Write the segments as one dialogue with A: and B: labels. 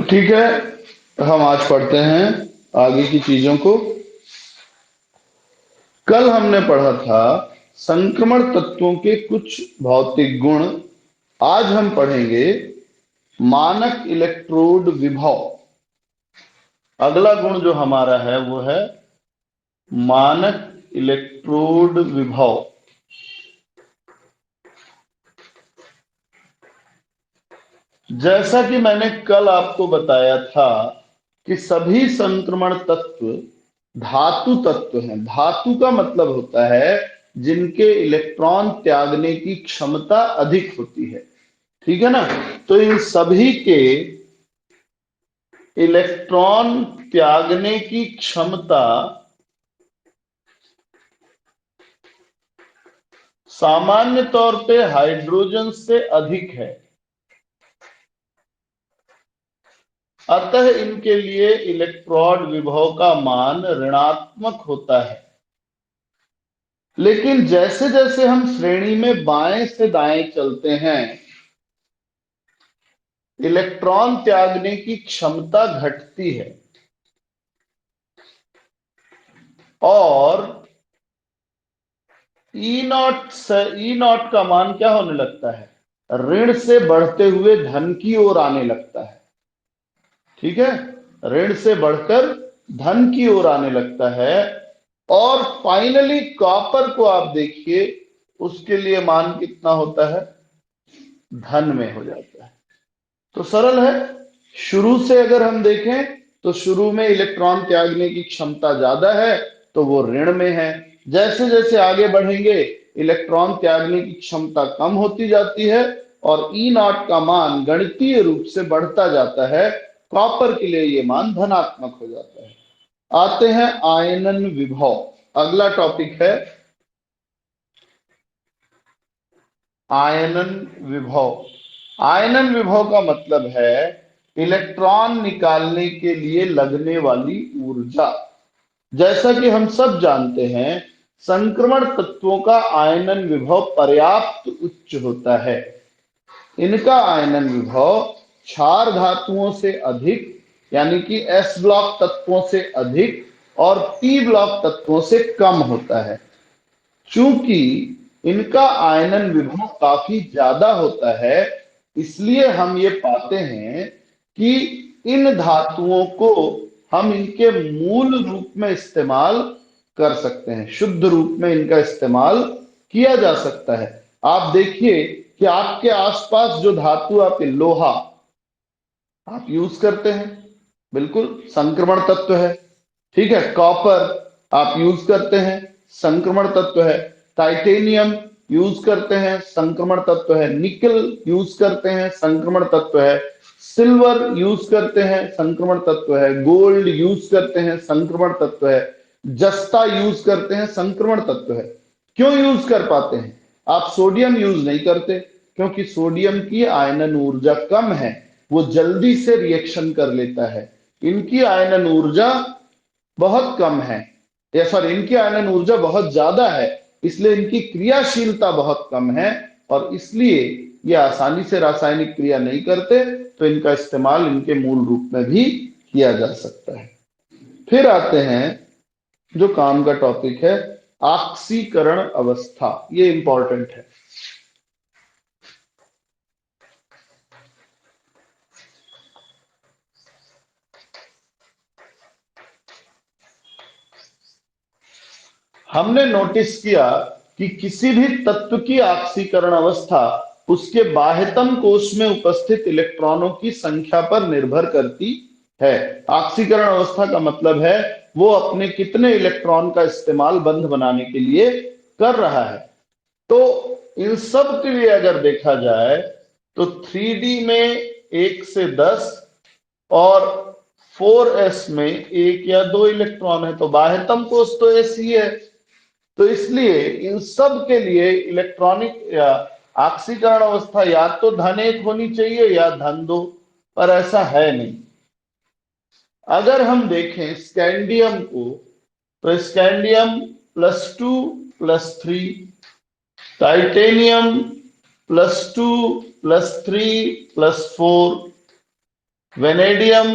A: ठीक है, हम आज पढ़ते हैं आगे की चीजों को। कल हमने पढ़ा था संक्रमण तत्वों के कुछ भौतिक गुण। आज हम पढ़ेंगे मानक इलेक्ट्रोड विभव। अगला गुण जो हमारा है वो है मानक इलेक्ट्रोड विभव। जैसा कि मैंने कल आपको बताया था कि सभी संक्रमण तत्व धातु तत्व हैं। धातु का मतलब होता है जिनके इलेक्ट्रॉन त्यागने की क्षमता अधिक होती है। ठीक है ना। तो इन सभी के इलेक्ट्रॉन त्यागने की क्षमता सामान्य तौर पे हाइड्रोजन से अधिक है। अतः इनके लिए इलेक्ट्रॉन विभव का मान ऋणात्मक होता है। लेकिन जैसे जैसे हम श्रेणी में बाएं से दाएं चलते हैं, इलेक्ट्रॉन त्यागने की क्षमता घटती है और ई नॉट का मान क्या होने लगता है? ऋण से बढ़ते हुए धन की ओर आने लगता है। ठीक है, ऋण से बढ़कर धन की ओर आने लगता है। और फाइनली कॉपर को आप देखिए, उसके लिए मान कितना होता है? धन में हो जाता है। तो सरल है। शुरू से अगर हम देखें तो शुरू में इलेक्ट्रॉन त्यागने की क्षमता ज्यादा है तो वो ऋण में है। जैसे जैसे आगे बढ़ेंगे इलेक्ट्रॉन त्यागने की क्षमता कम होती जाती है और ई नॉट का मान गणितीय रूप से बढ़ता जाता है। कॉपर के लिए ये मान धनात्मक हो जाता है। आते हैं आयनन विभव। अगला टॉपिक है आयनन विभव। आयनन विभव का मतलब है इलेक्ट्रॉन निकालने के लिए लगने वाली ऊर्जा। जैसा कि हम सब जानते हैं, संक्रमण तत्वों का आयनन विभव पर्याप्त उच्च होता है। इनका आयनन विभव क्षार धातुओं से अधिक, यानी कि एस ब्लॉक तत्वों से अधिक और पी ब्लॉक तत्वों से कम होता है। चूंकि इनका आयनन विभव काफी ज्यादा होता है, इसलिए हम ये पाते हैं कि इन धातुओं को हम इनके मूल रूप में इस्तेमाल कर सकते हैं। शुद्ध रूप में इनका इस्तेमाल किया जा सकता है। आप देखिए कि आपके आसपास जो धातु, आप लोहा आप यूज करते हैं, बिल्कुल संक्रमण तत्व है। ठीक है, कॉपर आप यूज करते हैं, संक्रमण तत्व है। टाइटेनियम यूज करते हैं, संक्रमण तत्व है। निकल यूज करते हैं, संक्रमण तत्व है। सिल्वर यूज करते हैं, संक्रमण तत्व है। गोल्ड यूज करते हैं, संक्रमण तत्व है। जस्ता यूज करते हैं, संक्रमण तत्व है। क्यों यूज कर पाते हैं? आप सोडियम यूज नहीं करते क्योंकि सोडियम की आयनन ऊर्जा कम है, वो जल्दी से रिएक्शन कर लेता है। इनकी आयनन ऊर्जा बहुत कम है, या सॉरी इनकी आयनन ऊर्जा बहुत ज्यादा है, इसलिए इनकी क्रियाशीलता बहुत कम है और इसलिए ये आसानी से रासायनिक क्रिया नहीं करते। तो इनका इस्तेमाल इनके मूल रूप में भी किया जा सकता है। फिर आते हैं जो काम का टॉपिक है, ऑक्सीकरण अवस्था। ये इंपॉर्टेंट है। हमने नोटिस किया कि किसी भी तत्व की ऑक्सीकरण अवस्था उसके बाह्यतम कोश में उपस्थित इलेक्ट्रॉनों की संख्या पर निर्भर करती है। ऑक्सीकरण अवस्था का मतलब है वो अपने कितने इलेक्ट्रॉन का इस्तेमाल बंध बनाने के लिए कर रहा है। तो इन सब के लिए अगर देखा जाए तो 3D में 1 से 10 और 4s में 1 या 2 इलेक्ट्रॉन है, तो बाह्यतम कोश तो ऐसी है। तो इसलिए इन सब के लिए इलेक्ट्रॉनिक या ऑक्सीकरण अवस्था या तो धन 1 होनी चाहिए या धन 2, पर ऐसा है नहीं। अगर हम देखें स्कैंडियम को, तो स्कैंडियम +2 +3, टाइटेनियम +2 +3 +4, वेनेडियम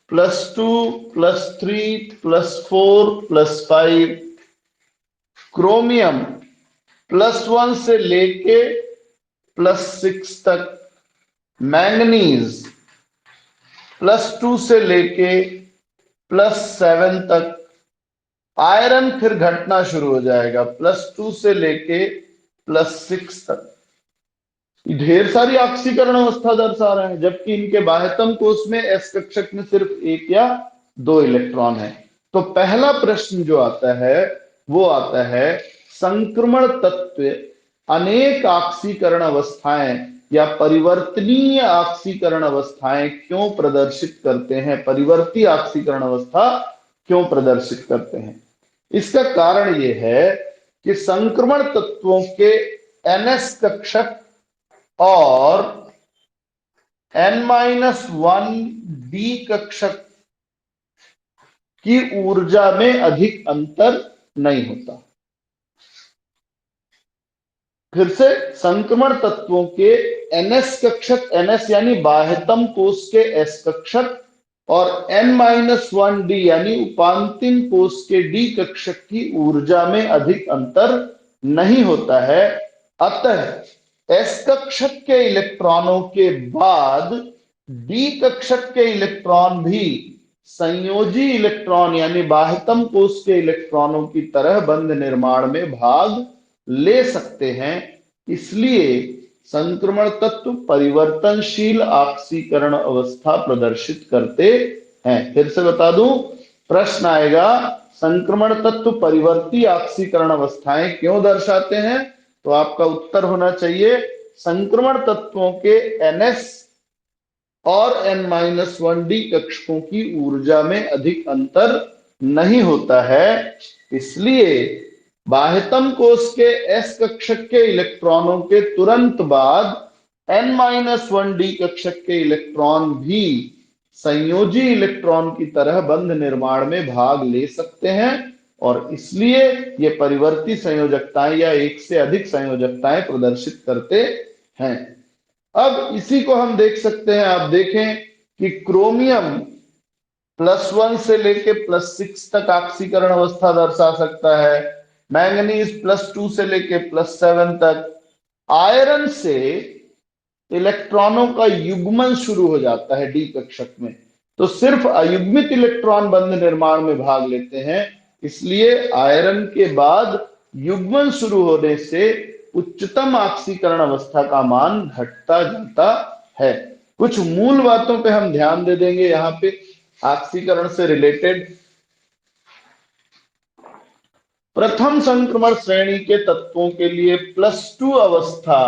A: +2 +3 +4 +5, क्रोमियम +1 से लेके +6 तक, मैंगनीज +2 से लेके +7 तक, आयरन फिर घटना शुरू हो जाएगा +2 से लेके +6 तक। ढेर सारी ऑक्सीकरण अवस्था दर्शा रहे हैं, जबकि इनके बाह्यतम कोष में एस कक्षक में सिर्फ 1 या 2 इलेक्ट्रॉन है। तो पहला प्रश्न जो आता है वो आता है, संक्रमण तत्व अनेक ऑक्सीकरण अवस्थाएं या परिवर्तनीय ऑक्सीकरण अवस्थाएं क्यों प्रदर्शित करते हैं, परिवर्ती ऑक्सीकरण अवस्था क्यों प्रदर्शित करते हैं? इसका कारण यह है कि संक्रमण तत्वों के एनएस कक्षक और n-1 डी कक्षक की ऊर्जा में अधिक अंतर नहीं होता। फिर से, संक्रमण तत्वों के एनएस कक्षक, एनएस यानी बाह्यतम कोष के एस कक्षक, और n-1 डी यानी उपांतिम कोष के डी कक्षक की ऊर्जा में अधिक अंतर नहीं होता है। अतः एस कक्षक के इलेक्ट्रॉनों के बाद डी कक्षक के इलेक्ट्रॉन भी संयोजी इलेक्ट्रॉन यानी बाह्यतम कोष के इलेक्ट्रॉनों की तरह बंध निर्माण में भाग ले सकते हैं। इसलिए संक्रमण तत्व परिवर्तनशील ऑक्सीकरण अवस्था प्रदर्शित करते हैं। फिर से बता दूं, प्रश्न आएगा संक्रमण तत्व परिवर्ती ऑक्सीकरण अवस्थाएं क्यों दर्शाते हैं, तो आपका उत्तर होना चाहिए संक्रमण तत्वों के एनएस और n-1 डी कक्षकों की ऊर्जा में अधिक अंतर नहीं होता है। इसलिए बाह्यतम कोष के एस कक्षक के इलेक्ट्रॉनों के तुरंत बाद n-1 डी कक्षक के इलेक्ट्रॉन भी संयोजी इलेक्ट्रॉन की तरह बंध निर्माण में भाग ले सकते हैं, और इसलिए ये परिवर्ती संयोजकताएं या एक से अधिक संयोजकताएं प्रदर्शित करते हैं। अब इसी को हम देख सकते हैं, आप देखें कि क्रोमियम +1 से लेके +6 तक ऑक्सीकरण अवस्था दर्शा सकता है, मैंगनीज +2 से लेके +7 तक, आयरन से इलेक्ट्रॉनों का युग्मन शुरू हो जाता है डी कक्षक में, तो सिर्फ अयुग्मित इलेक्ट्रॉन बंध निर्माण में भाग लेते हैं। इसलिए आयरन के बाद युग्मन शुरू होने से उच्चतम ऑक्सीकरण अवस्था का मान घटता जाता है। कुछ मूल बातों पे हम ध्यान दे देंगे यहां पे ऑक्सीकरण से रिलेटेड। प्रथम संक्रमण श्रेणी के तत्वों के लिए +2 अवस्था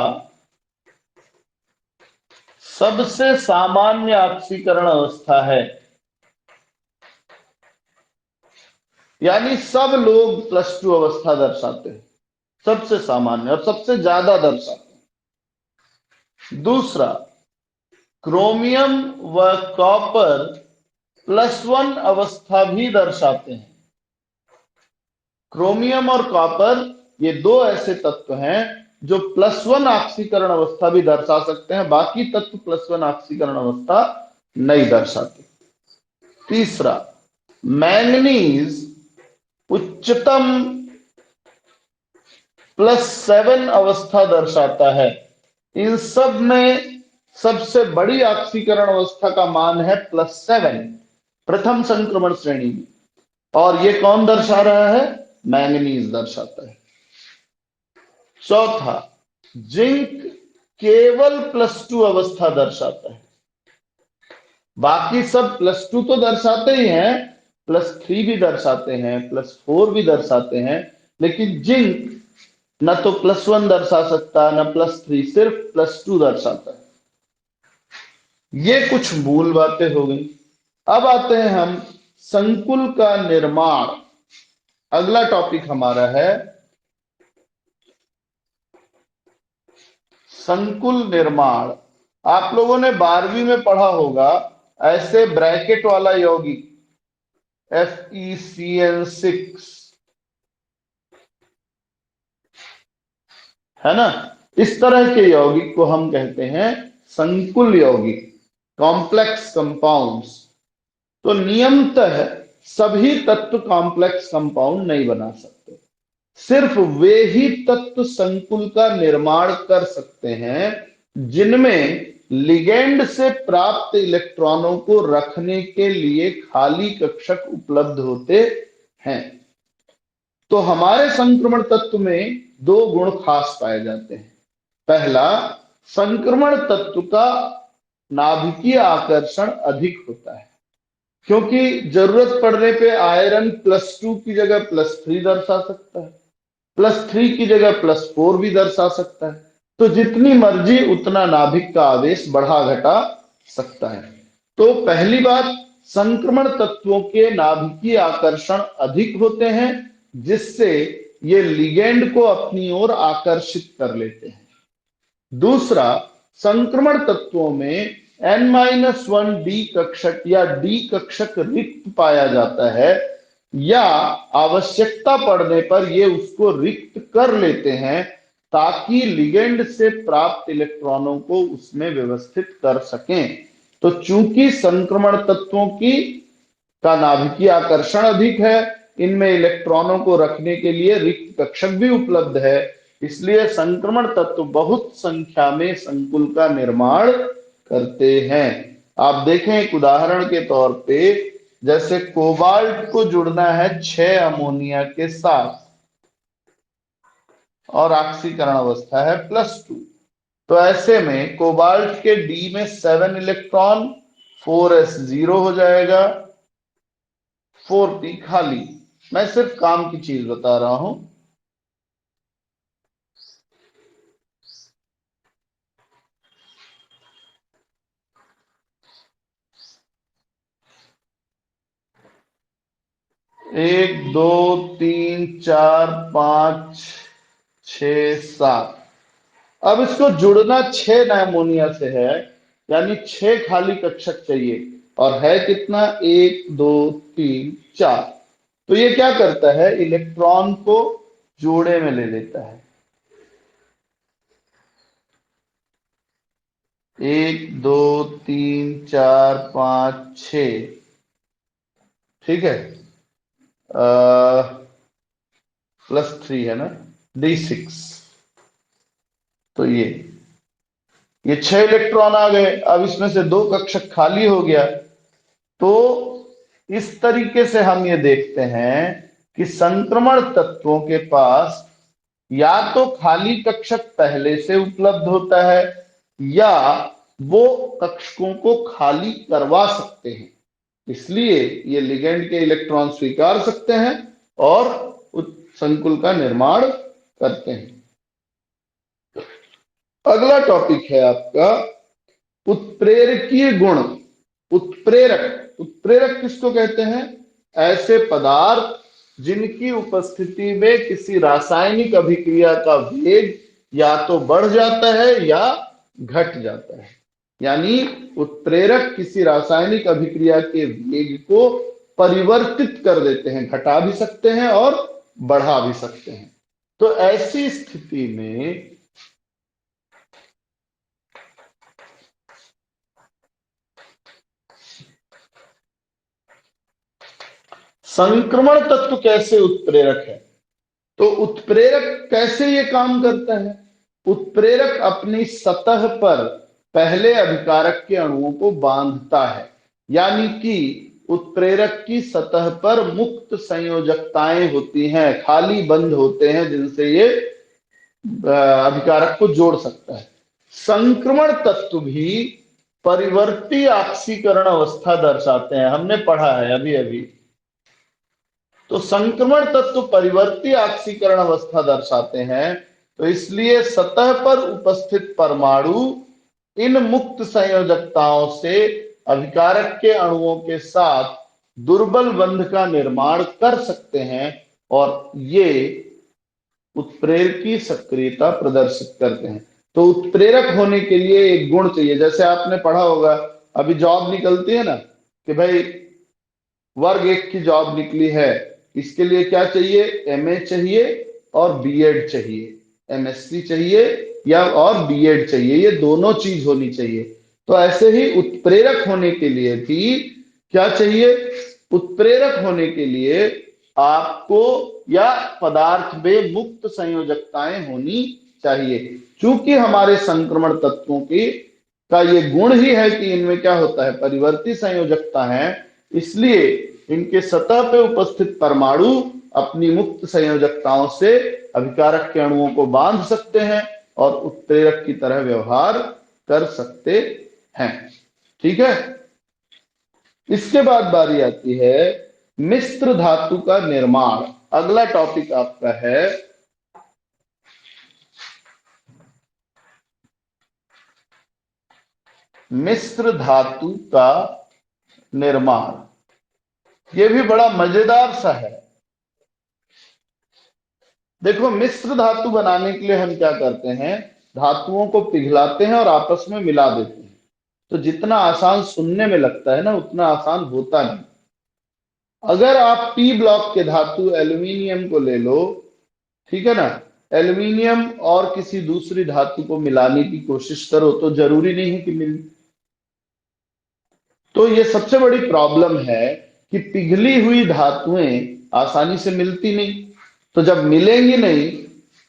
A: सबसे सामान्य ऑक्सीकरण अवस्था है, यानी सब लोग +2 अवस्था दर्शाते हैं, सबसे सामान्य और सबसे ज्यादा दर्शाते हैं। दूसरा, क्रोमियम व कॉपर +1 अवस्था भी दर्शाते हैं। क्रोमियम और कॉपर ये दो ऐसे तत्व हैं जो +1 ऑक्सीकरण अवस्था भी दर्शा सकते हैं, बाकी तत्व +1 ऑक्सीकरण अवस्था नहीं दर्शाते। तीसरा, मैंगनीज उच्चतम +7 अवस्था दर्शाता है। इन सब में सबसे बड़ी ऑक्सीकरण अवस्था का मान है +7 प्रथम संक्रमण श्रेणी में, और ये कौन दर्शा रहा है? मैंगनीज दर्शाता है। चौथा, जिंक केवल +2 अवस्था दर्शाता है, बाकी सब +2 तो दर्शाते ही हैं, +3 भी दर्शाते हैं, +4 भी दर्शाते हैं, लेकिन जिंक न तो +1 दर्शा सकता न +3, सिर्फ +2 दर्शाता है। ये कुछ मूल बातें हो गई। अब आते हैं हम संकुल का निर्माण। अगला टॉपिक हमारा है संकुल निर्माण। आप लोगों ने 12वीं में पढ़ा होगा ऐसे ब्रैकेट वाला यौगिक FeCN6, है ना? इस तरह के यौगिक को हम कहते हैं संकुल यौगिक। कॉम्प्लेक्स कंपाउंड्स, तो नियमतः सभी तत्व कॉम्प्लेक्स कंपाउंड नहीं बना सकते। सिर्फ वे ही तत्व संकुल का निर्माण कर सकते हैं जिनमें लिगेंड से प्राप्त इलेक्ट्रॉनों को रखने के लिए खाली कक्षक उपलब्ध होते हैं। तो हमारे संक्रमण तत्व में दो गुण खास पाए जाते हैं। पहला, संक्रमण तत्व का नाभिकीय आकर्षण अधिक होता है, क्योंकि जरूरत पड़ने पे आयरन +2 की जगह +3 दर्शा सकता है, +3 की जगह +4 भी दर्शा सकता है। तो जितनी मर्जी उतना नाभिक का आवेश बढ़ा घटा सकता है। तो पहली बात, संक्रमण तत्वों के नाभिकीय आकर्षण अधिक होते हैं, जिससे ये लिगेंड को अपनी ओर आकर्षित कर लेते हैं। दूसरा, संक्रमण तत्वों में N-1 डी कक्षक या डी कक्षक रिक्त पाया जाता है, या आवश्यकता पड़ने पर ये उसको रिक्त कर लेते हैं ताकि लिगेंड से प्राप्त इलेक्ट्रॉनों को उसमें व्यवस्थित कर सकें। तो चूंकि संक्रमण तत्वों की का नाभिकीय आकर्षण अधिक है, इनमें इलेक्ट्रॉनों को रखने के लिए रिक्त कक्षक भी उपलब्ध है, इसलिए संक्रमण तत्व बहुत संख्या में संकुल का निर्माण करते हैं। आप देखें एक उदाहरण के तौर पे, जैसे कोबाल्ट को जुड़ना है 6 अमोनिया के साथ और ऑक्सीकरण अवस्था है +2, तो ऐसे में कोबाल्ट के डी में 7 इलेक्ट्रॉन, 4s0 हो जाएगा, 4p खाली। मैं सिर्फ काम की चीज बता रहा हूं। एक, दो, तीन, चार, 5, 6, 7। अब इसको जुड़ना 6 अमोनिया से है, यानी 6 खाली कक्षक चाहिए, और है कितना, 1, 2, 3, 4। तो ये क्या करता है, इलेक्ट्रॉन को जोड़े में ले लेता है। 1, 2, 3, 4, 5, 6, ठीक है, +3 है ना, D6। तो ये 6 इलेक्ट्रॉन आ गए। अब इसमें से 2 कक्षक खाली हो गया। तो इस तरीके से हम ये देखते हैं कि संक्रमण तत्वों के पास या तो खाली कक्षक पहले से उपलब्ध होता है, या वो कक्षकों को खाली करवा सकते हैं, इसलिए ये लिगेंड के इलेक्ट्रॉन स्वीकार सकते हैं और उस संकुल का निर्माण करते हैं। अगला टॉपिक है आपका उत्प्रेरकीय गुण। उत्प्रेरक, उत्प्रेरक किसको कहते हैं, ऐसे पदार्थ जिनकी उपस्थिति में किसी रासायनिक अभिक्रिया का वेग या तो बढ़ जाता है या घट जाता है। यानी उत्प्रेरक किसी रासायनिक अभिक्रिया के वेग को परिवर्तित कर देते हैं, घटा भी सकते हैं और बढ़ा भी सकते हैं। तो ऐसी स्थिति में संक्रमण तत्व कैसे उत्प्रेरक है, तो उत्प्रेरक कैसे ये काम करता है। उत्प्रेरक अपनी सतह पर पहले अभिकारक के अणुओं को बांधता है, यानी कि उत्प्रेरक की सतह पर मुक्त संयोजकताएं होती हैं, खाली बंध होते हैं, जिनसे ये अभिकारक को जोड़ सकता है। संक्रमण तत्व भी परिवर्ती ऑक्सीकरण अवस्था दर्शाते हैं, हमने पढ़ा है अभी अभी। तो संक्रमण तत्व परिवर्ती ऑक्सीकरण अवस्था दर्शाते हैं, तो इसलिए सतह पर उपस्थित परमाणु इन मुक्त संयोजकताओं से अभिकारक के अणुओं के साथ दुर्बल बंध का निर्माण कर सकते हैं, और ये उत्प्रेरकी सक्रियता प्रदर्शित करते हैं। तो उत्प्रेरक होने के लिए एक गुण चाहिए, जैसे आपने पढ़ा होगा, अभी जॉब निकलती है ना कि भाई वर्ग 1 की जॉब निकली है, इसके लिए क्या चाहिए, एमए चाहिए और बीएड चाहिए, एमएससी चाहिए या और बीएड चाहिए, ये दोनों चीज होनी चाहिए। तो ऐसे ही उत्प्रेरक होने के लिए भी क्या चाहिए? उत्प्रेरक होने के लिए आपको या पदार्थ में मुक्त संयोजकताएं होनी चाहिए। चूंकि हमारे संक्रमण तत्वों की का ये गुण ही है कि इनमें क्या होता है, परिवर्ती संयोजकता है, इसलिए इनके सतह पे उपस्थित परमाणु अपनी मुक्त संयोजकताओं से अभिकारक के अणुओं को बांध सकते हैं और उत्प्रेरक की तरह व्यवहार कर सकते हैं। ठीक है। इसके बाद बारी आती है मिश्र धातु का निर्माण। अगला टॉपिक आपका है मिश्र धातु का निर्माण। यह भी बड़ा मजेदार सा है। देखो, मिश्र धातु बनाने के लिए हम क्या करते हैं, धातुओं को पिघलाते हैं और आपस में मिला देते हैं। तो जितना आसान सुनने में लगता है ना, उतना आसान होता नहीं। अगर आप पी ब्लॉक के धातु एल्यूमिनियम को ले लो, ठीक है ना, एल्यूमिनियम और किसी दूसरी धातु को मिलाने की कोशिश करो तो जरूरी नहीं है कि मिले। तो ये सबसे बड़ी प्रॉब्लम है कि पिघली हुई धातुएं आसानी से मिलती नहीं। तो जब मिलेंगी नहीं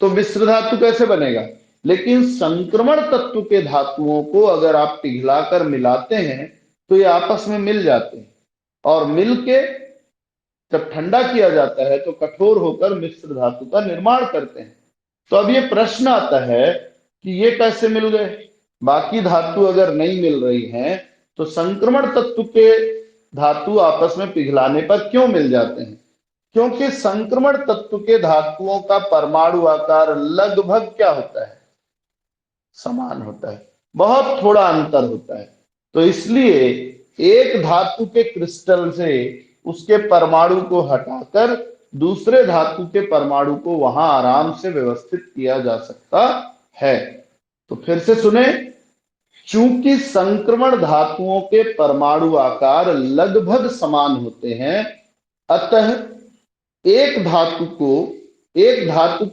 A: तो मिश्र धातु कैसे बनेगा? लेकिन संक्रमण तत्व के धातुओं को अगर आप पिघलाकर मिलाते हैं तो ये आपस में मिल जाते हैं और मिलके जब ठंडा किया जाता है तो कठोर होकर मिश्र धातु का निर्माण करते हैं। तो अब ये प्रश्न आता है कि ये कैसे मिल गए? बाकी धातु अगर नहीं मिल रही हैं तो संक्रमण तत्व के धातु आपस में पिघलाने पर क्यों मिल जाते हैं? क्योंकि संक्रमण तत्व के धातुओं का परमाणु आकार लगभग क्या होता है? समान होता है, बहुत थोड़ा अंतर होता है। तो इसलिए एक धातु के क्रिस्टल से उसके परमाणु को हटाकर दूसरे धातु के परमाणु को वहां आराम से व्यवस्थित किया जा सकता है। तो फिर से सुने, चूंकि संक्रमण धातुओं के परमाणु आकार लगभग समान होते हैं, अतः एक धातु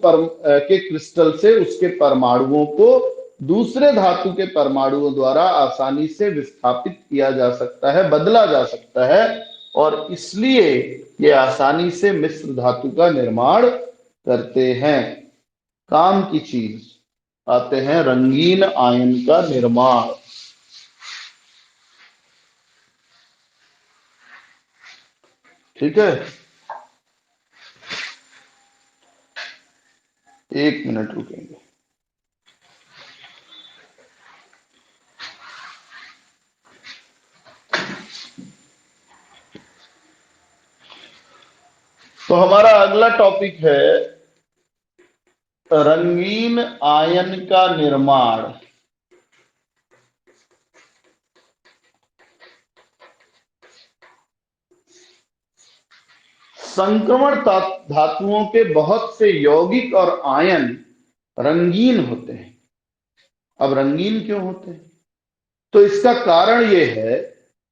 A: के क्रिस्टल से उसके परमाणुओं को दूसरे धातु के परमाणुओं द्वारा आसानी से विस्थापित किया जा सकता है, बदला जा सकता है, और इसलिए ये आसानी से मिश्र धातु का निर्माण करते हैं। काम की चीज आते हैं रंगीन आयन का निर्माण। ठीक है, 1 मिनट रुकेंगे। तो हमारा अगला टॉपिक है रंगीन आयन का निर्माण। संक्रमण धातुओं के बहुत से यौगिक और आयन रंगीन होते हैं। अब रंगीन क्यों होते हैं? तो इसका कारण यह है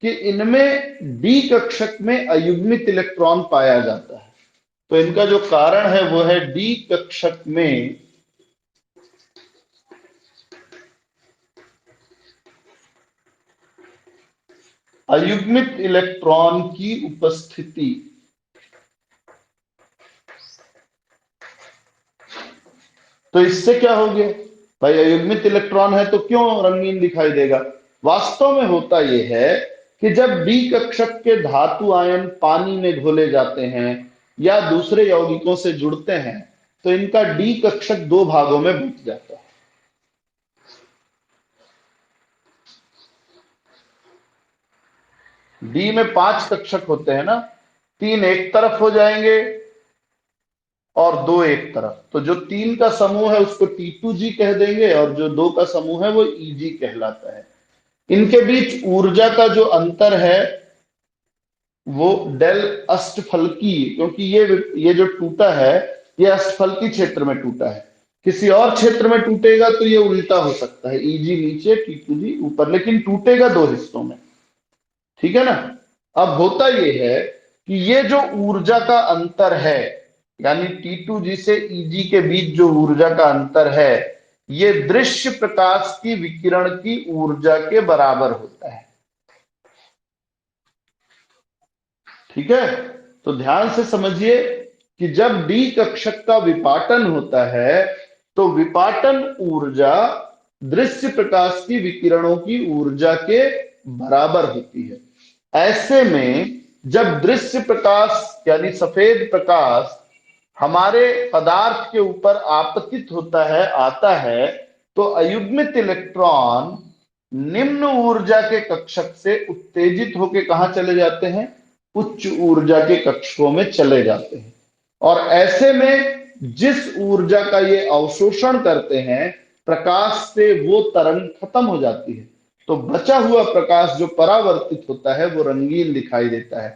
A: कि इनमें डी कक्षक में अयुग्मित इलेक्ट्रॉन पाया जाता है। तो इनका जो कारण है वो है डी कक्षक में अयुग्मित इलेक्ट्रॉन की उपस्थिति। तो इससे क्या हो गया भाई, अयुग्मित इलेक्ट्रॉन है तो क्यों रंगीन दिखाई देगा? वास्तव में होता यह है कि जब डी कक्षक के धातु आयन पानी में घोले जाते हैं या दूसरे यौगिकों से जुड़ते हैं तो इनका डी कक्षक 2 भागों में बंट जाता है। डी में 5 कक्षक होते हैं ना, 3 एक तरफ हो जाएंगे और 2 एक तरफ। तो जो 3 का समूह है उसको T2G कह देंगे और जो 2 का समूह है वो EG कहलाता है। इनके बीच ऊर्जा का जो अंतर है वो डेल अष्टफलकी, क्योंकि ये जो टूटा है ये अष्टफलकी क्षेत्र में टूटा है। किसी और क्षेत्र में टूटेगा तो ये उल्टा हो सकता है, EG नीचे T2G ऊपर, लेकिन टूटेगा 2 हिस्सों में। ठीक है ना। अब होता ये है कि ये जो ऊर्जा का अंतर है, यानी T2G से EG के बीच जो ऊर्जा का अंतर है, ये दृश्य प्रकाश की विकिरण की ऊर्जा के बराबर होता है। ठीक है, तो ध्यान से समझिए कि जब डी कक्षक का विपाटन होता है तो विपाटन ऊर्जा दृश्य प्रकाश की विकिरणों की ऊर्जा के बराबर होती है। ऐसे में जब दृश्य प्रकाश यानी सफेद प्रकाश हमारे पदार्थ के ऊपर आपतित होता है, आता है, तो अयुग्मित इलेक्ट्रॉन निम्न ऊर्जा के कक्षक से उत्तेजित होकर कहां चले जाते हैं? उच्च ऊर्जा के कक्षकों में चले जाते हैं। और ऐसे में जिस ऊर्जा का ये अवशोषण करते हैं प्रकाश से, वो तरंग खत्म हो जाती है। तो बचा हुआ प्रकाश जो परावर्तित होता है वो रंगीन दिखाई देता है।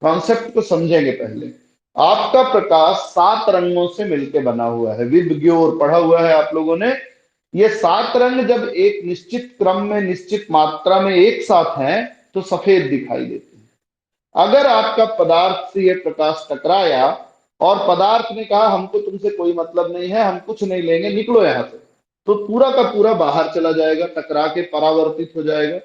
A: कॉन्सेप्ट को समझेंगे पहले। आपका प्रकाश 7 रंगों से मिलकर बना हुआ है, विबग्योर पढ़ा हुआ है आप लोगों ने। ये 7 रंग जब एक निश्चित क्रम में, निश्चित मात्रा में एक साथ हैं तो सफेद दिखाई देते हैं। अगर आपका पदार्थ से यह प्रकाश टकराया और पदार्थ ने कहा हमको तुमसे कोई मतलब नहीं है, हम कुछ नहीं लेंगे, निकलो यहां से, तो पूरा का पूरा बाहर चला जाएगा, टकरा के परावर्तित हो जाएगा,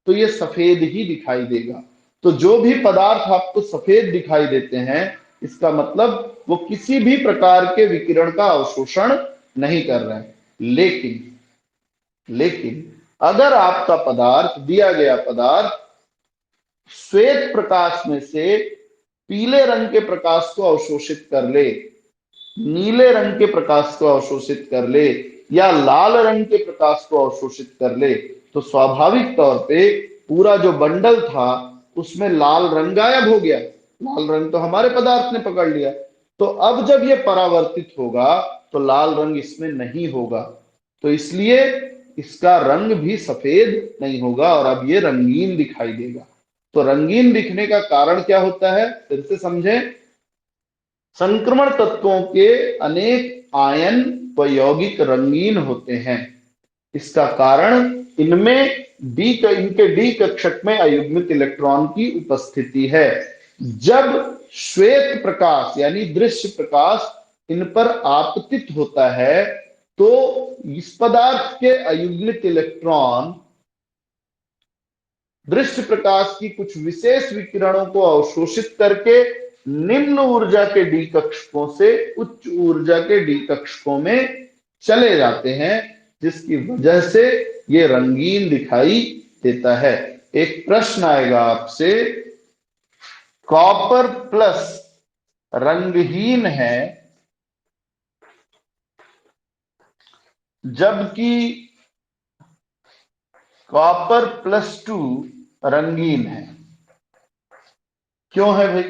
A: तो ये सफेद ही दिखाई देगा। तो जो भी पदार्थ आपको सफेद दिखाई देते हैं इसका मतलब वो किसी भी प्रकार के विकिरण का अवशोषण नहीं कर रहे हैं। लेकिन अगर आपका पदार्थ, दिया गया पदार्थ, श्वेत प्रकाश में से पीले रंग के प्रकाश को अवशोषित कर ले, नीले रंग के प्रकाश को अवशोषित कर ले, या लाल रंग के प्रकाश को अवशोषित कर ले, तो स्वाभाविक तौर पे पूरा जो बंडल था उसमें लाल रंग गायब हो गया। लाल रंग तो हमारे पदार्थ ने पकड़ लिया। तो अब जब ये परावर्तित होगा तो लाल रंग इसमें नहीं होगा, तो इसलिए इसका रंग भी सफेद नहीं होगा और अब ये रंगीन दिखाई देगा। तो रंगीन दिखने का कारण क्या होता है, फिर से समझें। संक्रमण तत्वों के अनेक आयन व यौगिक रंगीन होते हैं। इसका कारण इनमें इनके डी कक्षक में अयुग्मित इलेक्ट्रॉन की उपस्थिति है। जब श्वेत प्रकाश यानी दृश्य प्रकाश इन पर आपतित होता है तो इस पदार्थ के अयुग्मित इलेक्ट्रॉन दृश्य प्रकाश की कुछ विशेष विकिरणों को अवशोषित करके निम्न ऊर्जा के डी कक्षकों से उच्च ऊर्जा के डी कक्षकों में चले जाते हैं, जिसकी वजह से ये रंगीन दिखाई देता है। एक प्रश्न आएगा आपसे, कॉपर प्लस रंगहीन है जबकि कॉपर +2 रंगीन है, क्यों है भाई?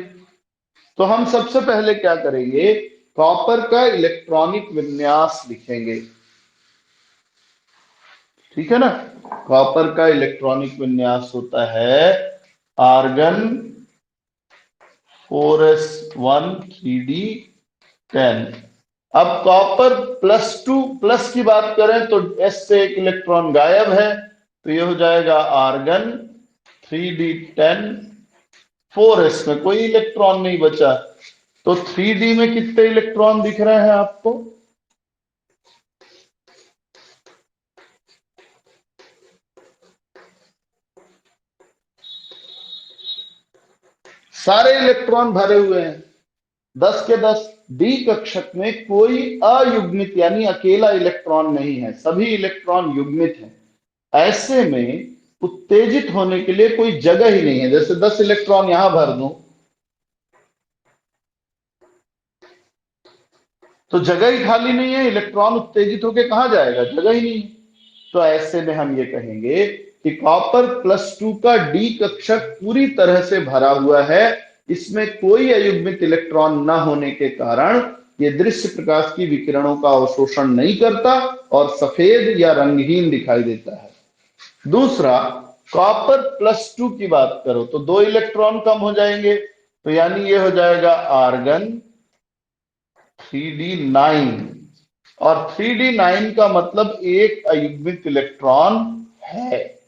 A: तो हम सबसे पहले क्या करेंगे, कॉपर का इलेक्ट्रॉनिक विन्यास लिखेंगे। ठीक है ना? कॉपर का इलेक्ट्रॉनिक विन्यास होता है आर्गन 4s1 3d10। अब कॉपर +2 प्लस की बात करें तो s से एक इलेक्ट्रॉन गायब है, तो ये हो जाएगा आर्गन 3d10। 4s में कोई इलेक्ट्रॉन नहीं बचा, तो 3d में कितने इलेक्ट्रॉन दिख रहे हैं आपको? सारे इलेक्ट्रॉन भरे हुए हैं, 10 के 10। डी कक्षक में कोई अयुग्मित यानी अकेला इलेक्ट्रॉन नहीं है, सभी इलेक्ट्रॉन युग्मित हैं। ऐसे में उत्तेजित होने के लिए कोई जगह ही नहीं है। जैसे 10 इलेक्ट्रॉन यहां भर दूं तो जगह ही खाली नहीं है, इलेक्ट्रॉन उत्तेजित होकर कहां जाएगा, जगह ही नहीं। तो ऐसे में हम ये कहेंगे कि कॉपर +2 का डी कक्षक पूरी तरह से भरा हुआ है, इसमें कोई अयुग्मित इलेक्ट्रॉन न होने के कारण ये दृश्य प्रकाश की विकिरणों का अवशोषण नहीं करता और सफेद या रंगहीन दिखाई देता है। दूसरा, कॉपर +2 की बात करो तो 2 इलेक्ट्रॉन कम हो जाएंगे, तो यानी ये हो जाएगा आर्गन 3d9। और 3d9 का मतलब एक अयुग्मित इलेक्ट्रॉन है।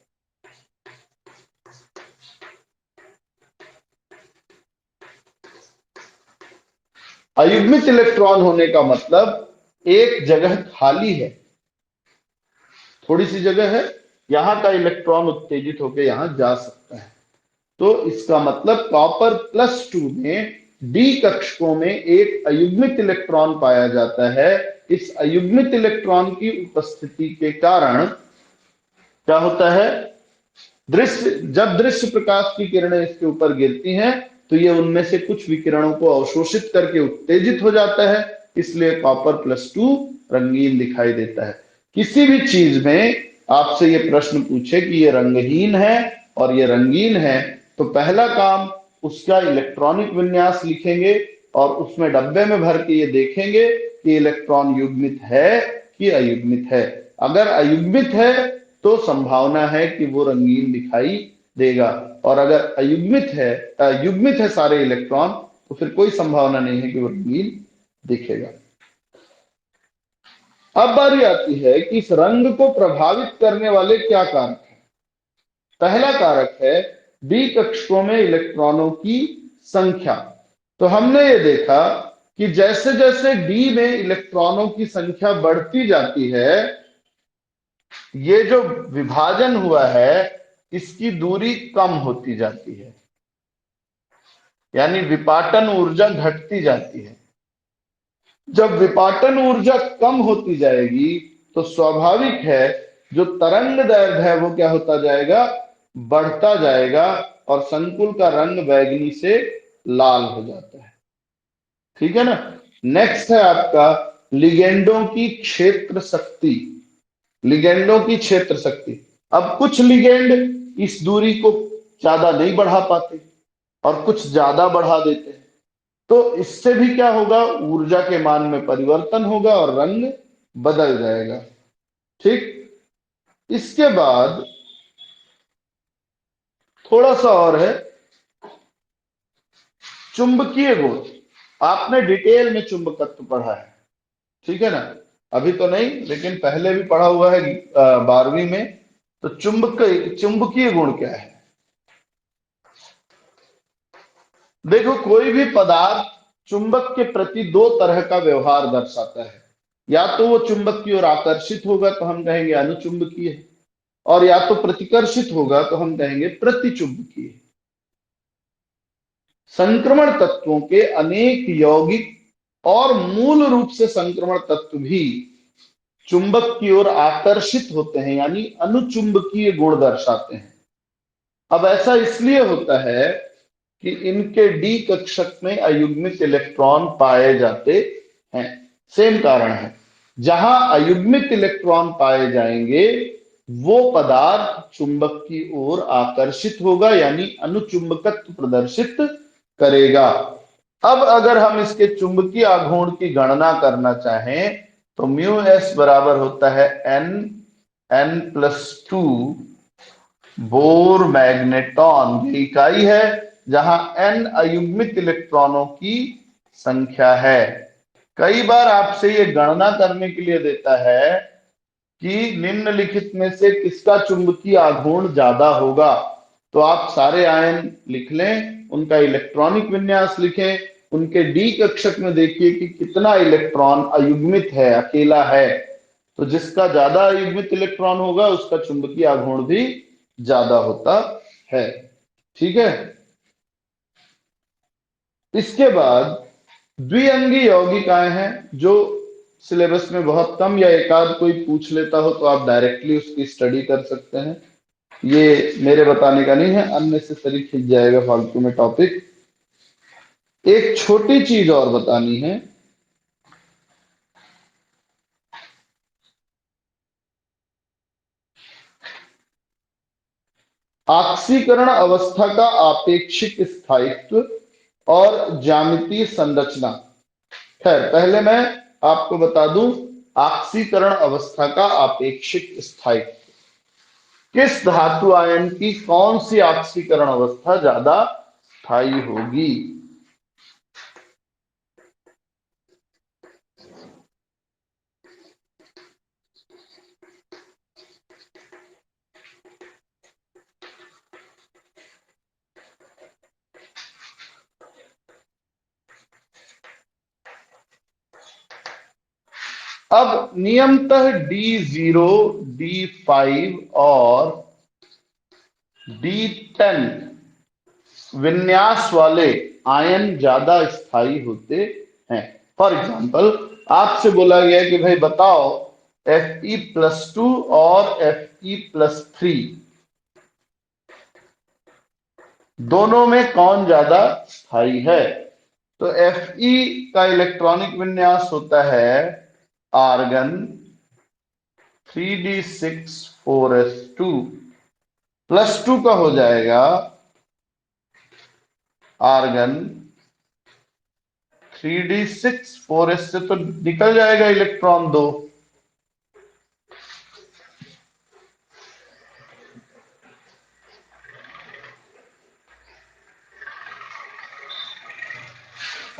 A: अयुग्मित इलेक्ट्रॉन होने का मतलब एक जगह खाली है। थोड़ी सी जगह है, यहाँ का इलेक्ट्रॉन उत्तेजित होकर यहाँ जा सकता है। तो इसका मतलब कॉपर प्लस 2 में डी कक्षकों में एक अयुग्मित इलेक्ट्रॉन पाया जाता है। इस अयुग्मित इलेक्ट्रॉन की उपस्थिति के कारण क्या होता है, जब दृश्य प्रकाश की किरणें इसके ऊपर गिरती हैं तो ये उनमें से कुछ विकिरणों को अवशोषित करके उत्तेजित हो जाता है, इसलिए कॉपर प्लस 2 रंगीन दिखाई देता है। किसी भी चीज में आपसे ये प्रश्न पूछे कि ये रंगहीन है और ये रंगीन है, तो पहला काम उसका इलेक्ट्रॉनिक विन्यास लिखेंगे और उसमें डब्बे में भर के ये देखेंगे कि इलेक्ट्रॉन युग्मित है कि अयुग्मित है। अगर अयुग्मित है तो संभावना है कि वो रंगीन दिखाई देगा, और अगर युग्मित है सारे इलेक्ट्रॉन, तो फिर कोई संभावना नहीं है कि वो रंगीन दिखेगा। अब बारी आती है कि इस रंग को प्रभावित करने वाले क्या कारक हैं। पहला कारक है डी कक्षकों में इलेक्ट्रॉनों की संख्या। तो हमने ये देखा कि जैसे जैसे डी में इलेक्ट्रॉनों की संख्या बढ़ती जाती है, ये जो विभाजन हुआ है इसकी दूरी कम होती जाती है, यानी विपाटन ऊर्जा घटती जाती है। जब विपाटन ऊर्जा कम होती जाएगी तो स्वाभाविक है जो तरंग दैर्घ्य है वो क्या होता जाएगा, बढ़ता जाएगा, और संकुल का रंग बैगनी से लाल हो जाता है। ठीक है ना। नेक्स्ट है आपका लिगेंडों की क्षेत्र शक्ति। लिगेंडों की क्षेत्र शक्ति। अब कुछ लिगेंड इस दूरी को ज्यादा नहीं बढ़ा पाते और कुछ ज्यादा बढ़ा देते हैं, तो इससे भी क्या होगा, ऊर्जा के मान में परिवर्तन होगा और रंग बदल जाएगा। ठीक। इसके बाद थोड़ा सा और है, चुंबकीय गुण। आपने डिटेल में चुंबकत्व पढ़ा है, ठीक है ना। अभी तो नहीं, लेकिन पहले भी पढ़ा हुआ है 12वीं में। तो चुंबकीय गुण क्या है। देखो, कोई भी पदार्थ चुंबक के प्रति दो तरह का व्यवहार दर्शाता है। या तो वो चुंबक की ओर आकर्षित होगा तो हम कहेंगे अनुचुंबकीय, और या तो प्रतिकर्षित होगा तो हम कहेंगे प्रतिचुंबकीय। संक्रमण तत्वों के अनेक यौगिक और मूल रूप से संक्रमण तत्व भी चुंबक की ओर आकर्षित होते हैं, यानी अनुचुंबकीय गुण दर्शाते हैं। अब ऐसा इसलिए होता है कि इनके डी कक्षक में अयुग्मित इलेक्ट्रॉन पाए जाते हैं। सेम कारण है, जहां अयुग्मित इलेक्ट्रॉन पाए जाएंगे वो पदार्थ चुंबक की ओर आकर्षित होगा, यानी अनुचुंबकत्व प्रदर्शित करेगा। अब अगर हम इसके चुंबकीय आघूर्ण की गणना करना चाहें तो म्यू एस बराबर होता है n+2 बोर मैग्नेटॉन, ये इकाई है जहां n अयुग्मित इलेक्ट्रॉनों की संख्या है। कई बार आपसे ये गणना करने के लिए देता है कि निम्नलिखित में से किसका चुंबकीय आघूर्ण ज्यादा होगा। तो आप सारे आयन लिख लें, उनका इलेक्ट्रॉनिक विन्यास लिखें, उनके डी कक्षक में देखिए कि कितना इलेक्ट्रॉन अयुग्मित है, अकेला है। तो जिसका ज्यादा अयुग्मित इलेक्ट्रॉन होगा उसका चुंबकीय आघूर्ण भी ज्यादा होता है। ठीक है। इसके बाद द्विअंगी यौगिकाएं हैं जो सिलेबस में बहुत कम या एक आध कोई पूछ लेता हो तो आप डायरेक्टली उसकी स्टडी कर सकते हैं। ये मेरे बताने का नहीं है, अननेसेसरी खिंच जाएगा फालतू में टॉपिक। एक छोटी चीज और बतानी है, ऑक्सीकरण अवस्था का आपेक्षिक स्थायित्व और ज्यामितीय संरचना। खैर, पहले मैं आपको बता दूं ऑक्सीकरण अवस्था का आपेक्षिक स्थायित्व। किस धातु आयन की कौन सी ऑक्सीकरण अवस्था ज्यादा स्थायी होगी। अब नियमतः D0, D5 और D10 विन्यास वाले आयन ज्यादा स्थायी होते हैं। फॉर एग्जाम्पल, आपसे बोला गया कि भाई बताओ Fe+2 और Fe+3 दोनों में कौन ज्यादा स्थायी है। तो Fe का इलेक्ट्रॉनिक विन्यास होता है आर्गन 3d6 4s2, +2 का हो जाएगा आर्गन 3d6 4s से तो निकल जाएगा इलेक्ट्रॉन 2,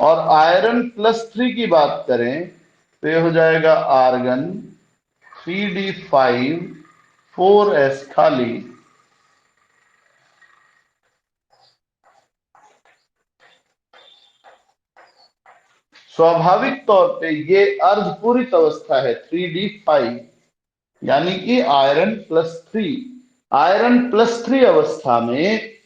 A: और आयरन +3 की बात करें तो ये हो जाएगा आर्गन 3d5 4s खाली। स्वाभाविक तौर पे ये अर्धपूरित अवस्था है 3d5, यानी कि आयरन+3। आयरन+3 अवस्था में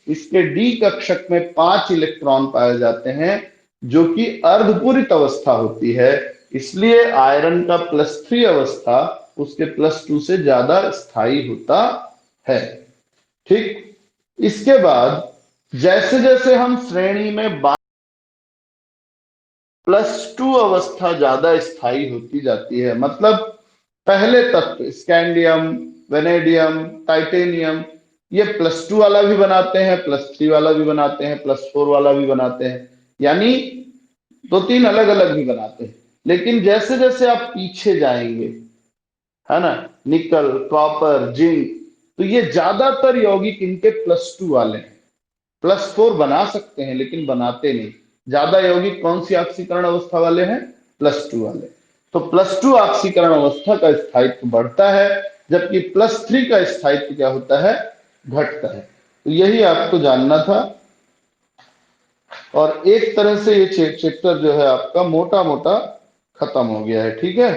A: इसके डी कक्षक में 5 इलेक्ट्रॉन पाए जाते हैं, जो कि अर्धपूरित अवस्था होती है। इसलिए आयरन का +3 अवस्था उसके +2 से ज्यादा स्थायी होता है। ठीक, इसके बाद जैसे जैसे हम श्रेणी में +2 अवस्था ज्यादा स्थायी होती जाती है, मतलब पहले तत्व स्कैंडियम, वेनेडियम, टाइटेनियम, ये +2 वाला भी बनाते हैं, +3 वाला भी बनाते हैं, +4 वाला भी बनाते हैं, यानी 2-3 अलग अलग भी बनाते हैं। लेकिन जैसे जैसे आप पीछे जाएंगे, है ना, निकल, कॉपर, जिंक, तो ये ज्यादातर यौगिक इनके +2 वाले हैं। +4 बना सकते हैं लेकिन बनाते नहीं। ज्यादा यौगिक कौन सी ऑक्सीकरण अवस्था वाले हैं? +2 वाले। तो +2 ऑक्सीकरण अवस्था का स्थायित्व बढ़ता है, जबकि +3 का स्थायित्व क्या होता है? घटता है। तो यही आपको जानना था, और एक तरह से ये चैप्टर जो है आपका मोटा मोटा खत्म हो गया है। ठीक है,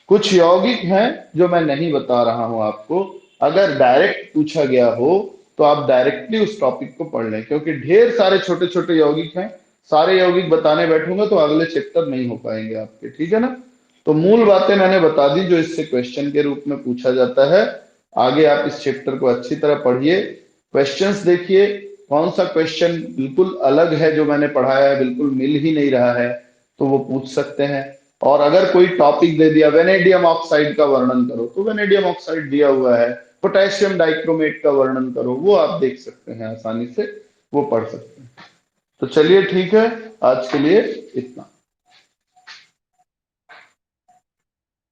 A: कुछ यौगिक हैं जो मैं नहीं बता रहा हूं आपको, अगर डायरेक्ट पूछा गया हो तो आप डायरेक्टली उस टॉपिक को पढ़ लें, क्योंकि ढेर सारे छोटे छोटे यौगिक हैं। सारे यौगिक बताने बैठूंगा तो अगले चैप्टर नहीं हो पाएंगे आपके। ठीक है ना, तो मूल बातें मैंने बता दी जो इससे क्वेश्चन के रूप में पूछा जाता है। आगे आप इस चैप्टर को अच्छी तरह पढ़िए, क्वेश्चंस देखिए, कौन सा क्वेश्चन बिल्कुल अलग है जो मैंने पढ़ाया है, बिल्कुल मिल ही नहीं रहा है, तो वो पूछ सकते हैं। और अगर कोई टॉपिक दे दिया वेनेडियम ऑक्साइड का वर्णन करो, तो वेनेडियम ऑक्साइड दिया हुआ है, पोटेशियम डाइक्रोमेट का वर्णन करो, वो आप देख सकते हैं आसानी से, वो पढ़ सकते हैं। तो चलिए ठीक है, आज के लिए इतना।